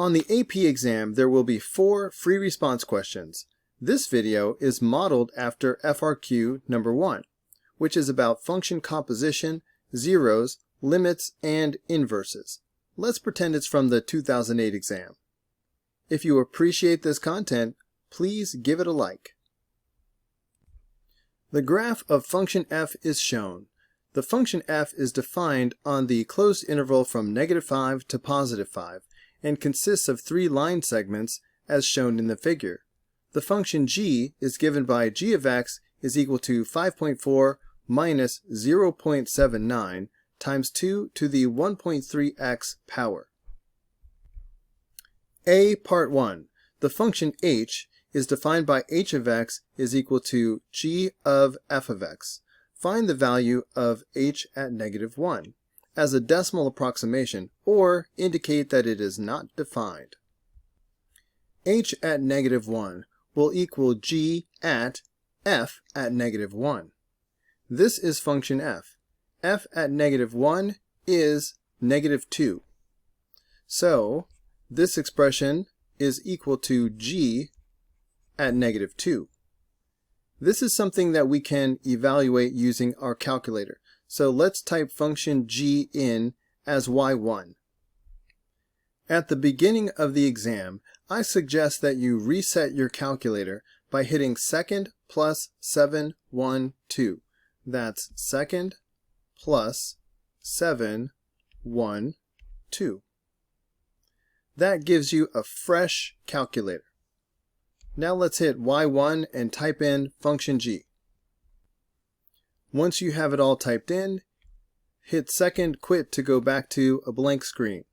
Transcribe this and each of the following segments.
On the AP exam, there will be 4 free response questions. This video is modeled after FRQ number 1, which is about function composition, zeros, limits, and inverses. Let's pretend it's from the 2008 exam. If you appreciate this content, please give it a like. The graph of function f is shown. The function f is defined on the closed interval from -5 to +5 and consists of 3 line segments as shown in the figure. The function g is given by g of x is equal to 5.4 minus 0.79 times 2 to the 1.3x power. A part 1. The function h is defined by h of x is equal to g of f of x. Find the value of h at -1 as a decimal approximation or indicate that it is not defined. H at -1 will equal g at f at -1. This is function f. F at -1 is -2. So this expression is equal to g at -2. This is something that we can evaluate using our calculator. So let's type function g in as y1. At the beginning of the exam, I suggest that you reset your calculator by hitting second plus 7, 1, 2. That's second plus 7, 1, 2. That gives you a fresh calculator. Now let's hit y1 and type in function g. Once you have it all typed in, hit second quit to go back to a blank screen.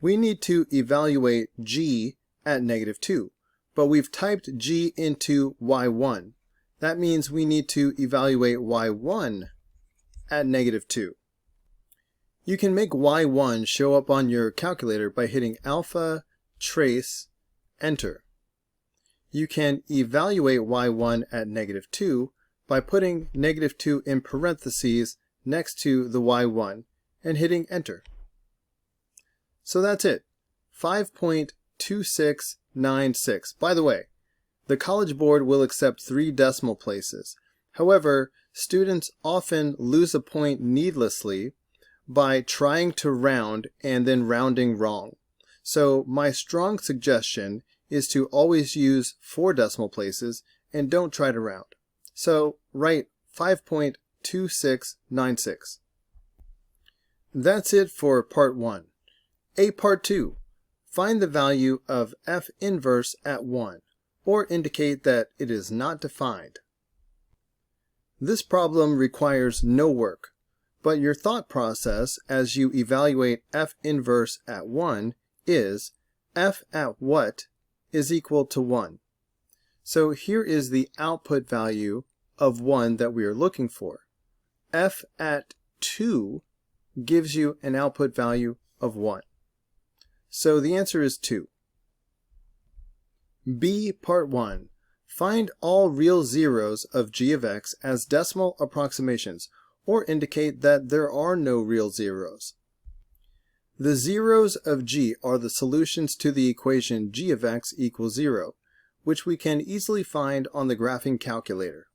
We need to evaluate g at -2, but we've typed g into y1. That means we need to evaluate y1 at -2. You can make y1 show up on your calculator by hitting alpha, trace, enter. You can evaluate y1 at -2 by putting -2 in parentheses next to the y1 and hitting enter. So that's it, 5.2696. By the way, the College Board will accept 3 decimal places. However, students often lose a point needlessly by trying to round and then rounding wrong. So my strong suggestion is to always use 4 decimal places and don't try to round. So write 5.2696. That's it for part 1. A part 2. Find the value of f inverse at 1, or indicate that it is not defined. This problem requires no work, but your thought process as you evaluate f inverse at 1 is f at what is equal to 1. So here is the output value of 1 that we are looking for. F at 2 gives you an output value of 1. So the answer is 2. B part 1. Find all real zeros of g of x as decimal approximations, or indicate that there are no real zeros. The zeros of g are the solutions to the equation g of x equals 0, which we can easily find on the graphing calculator.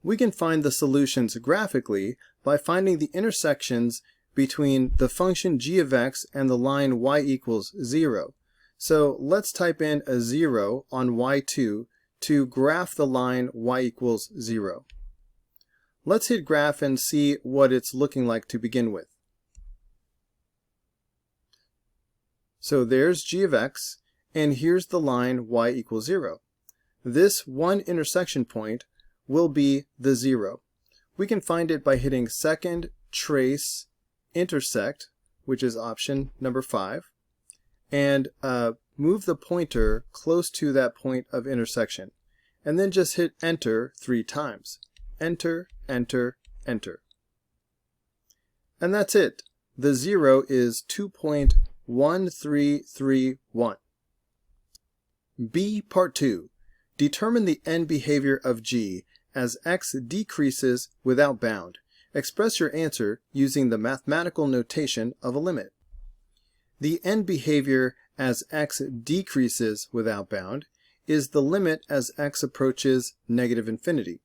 We can find the solutions graphically by finding the intersections between the function g of x and the line y equals 0. So let's type in a 0 on y2 to graph the line y equals 0. Let's hit graph and see what it's looking like to begin with. So there's g of x, and here's the line y equals 0. This one intersection point will be the 0. We can find it by hitting second, trace, intersect, which is option number 5, and move the pointer close to that point of intersection, and then just hit enter 3 times. Enter, enter, enter. And that's it. The 0 is 2.1331. B part 2. Determine the end behavior of g as x decreases without bound. Express your answer using the mathematical notation of a limit. The end behavior as x decreases without bound is the limit as x approaches negative infinity.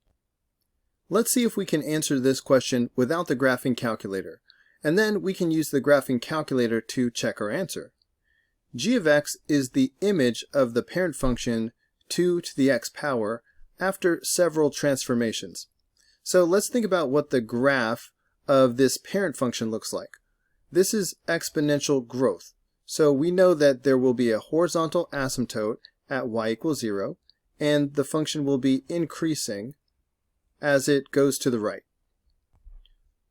Let's see if we can answer this question without the graphing calculator, and then we can use the graphing calculator to check our answer. G of x is the image of the parent function 2 to the x power after several transformations. So let's think about what the graph of this parent function looks like. This is exponential growth. So we know that there will be a horizontal asymptote at y equals 0, and the function will be increasing as it goes to the right.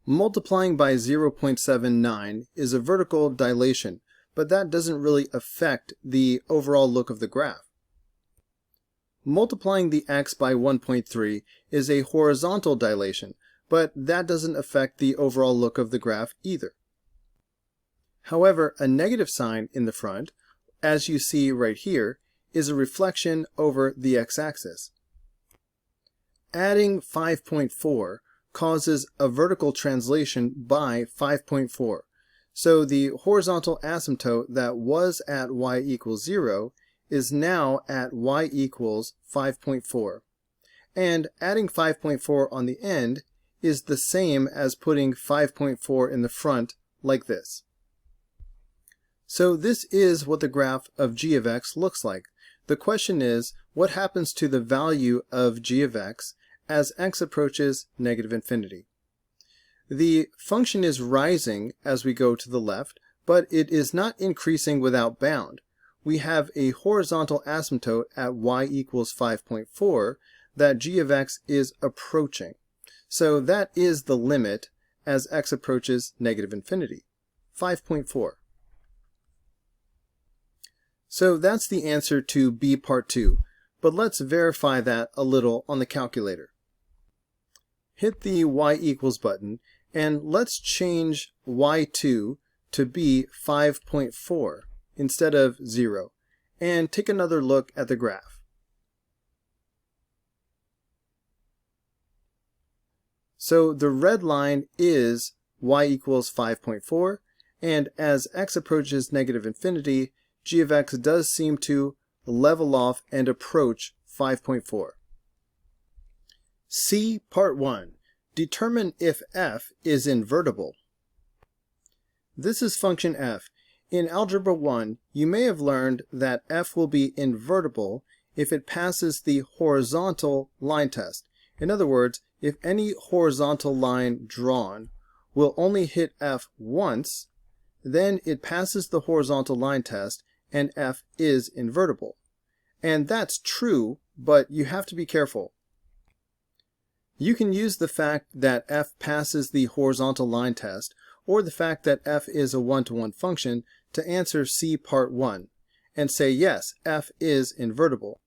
Multiplying by 0.79 is a vertical dilation, but that doesn't really affect the overall look of the graph. Multiplying the x by 1.3 is a horizontal dilation, but that doesn't affect the overall look of the graph either. However, a negative sign in the front, as you see right here, is a reflection over the x-axis. Adding 5.4 causes a vertical translation by 5.4. So the horizontal asymptote that was at y equals 0 is now at y equals 5.4. And adding 5.4 on the end is the same as putting 5.4 in the front like this. So this is what the graph of g of x looks like. The question is, what happens to the value of g of x as x approaches negative infinity? The function is rising as we go to the left, but it is not increasing without bound. We have a horizontal asymptote at y equals 5.4 that g of x is approaching. So that is the limit as x approaches negative infinity, 5.4. So that's the answer to B part 2, but let's verify that a little on the calculator. Hit the y equals button, and let's change y2 to be 5.4 instead of 0, and take another look at the graph. So the red line is y equals 5.4, and as x approaches negative infinity, g of x does seem to level off and approach 5.4. C part 1. Determine if f is invertible. This is function f. In Algebra 1, you may have learned that f will be invertible if it passes the horizontal line test. In other words, if any horizontal line drawn will only hit f once, then it passes the horizontal line test and f is invertible. And that's true, but you have to be careful. You can use the fact that f passes the horizontal line test or the fact that f is a one-to-one function to answer C part 1 and say yes, f is invertible.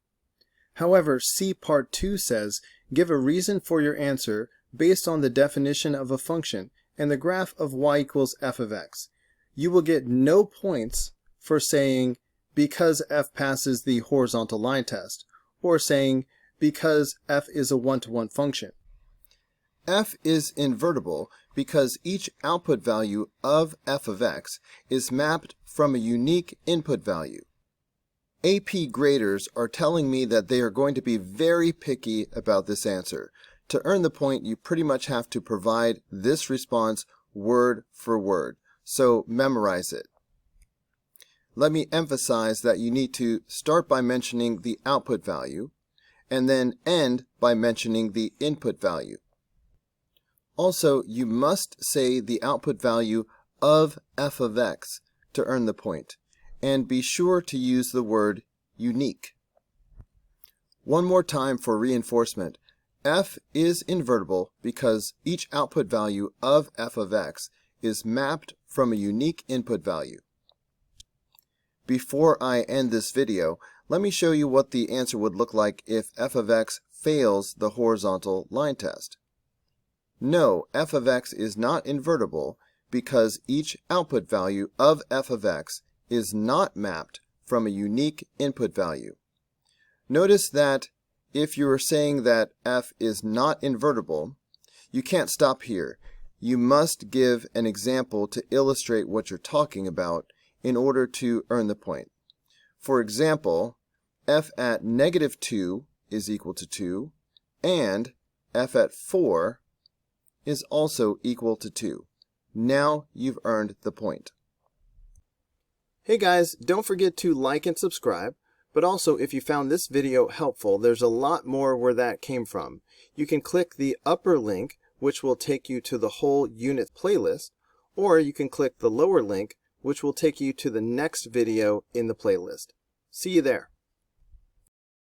However, C part 2 says give a reason for your answer based on the definition of a function and the graph of y equals f of x. You will get no points for saying because f passes the horizontal line test, or saying because f is a one-to-one function. F is invertible because each output value of f of x is mapped from a unique input value. AP graders are telling me that they are going to be very picky about this answer. To earn the point, you pretty much have to provide this response word for word, so memorize it. Let me emphasize that you need to start by mentioning the output value, and then end by mentioning the input value. Also, you must say the output value of f of x to earn the point, and be sure to use the word unique. One more time for reinforcement. F is invertible because each output value of f of x is mapped from a unique input value. Before I end this video, let me show you what the answer would look like if f of x fails the horizontal line test. No, f of x is not invertible because each output value of f of x is not mapped from a unique input value. Notice that if you are saying that f is not invertible, you can't stop here. You must give an example to illustrate what you're talking about in order to earn the point. For example, f at -2 is equal to 2, and f at 4 is also equal to 2. Now you've earned the point. Hey guys, don't forget to like and subscribe, but also if you found this video helpful, there's a lot more where that came from. You can click the upper link, which will take you to the whole unit playlist, or you can click the lower link, which will take you to the next video in the playlist. See you there.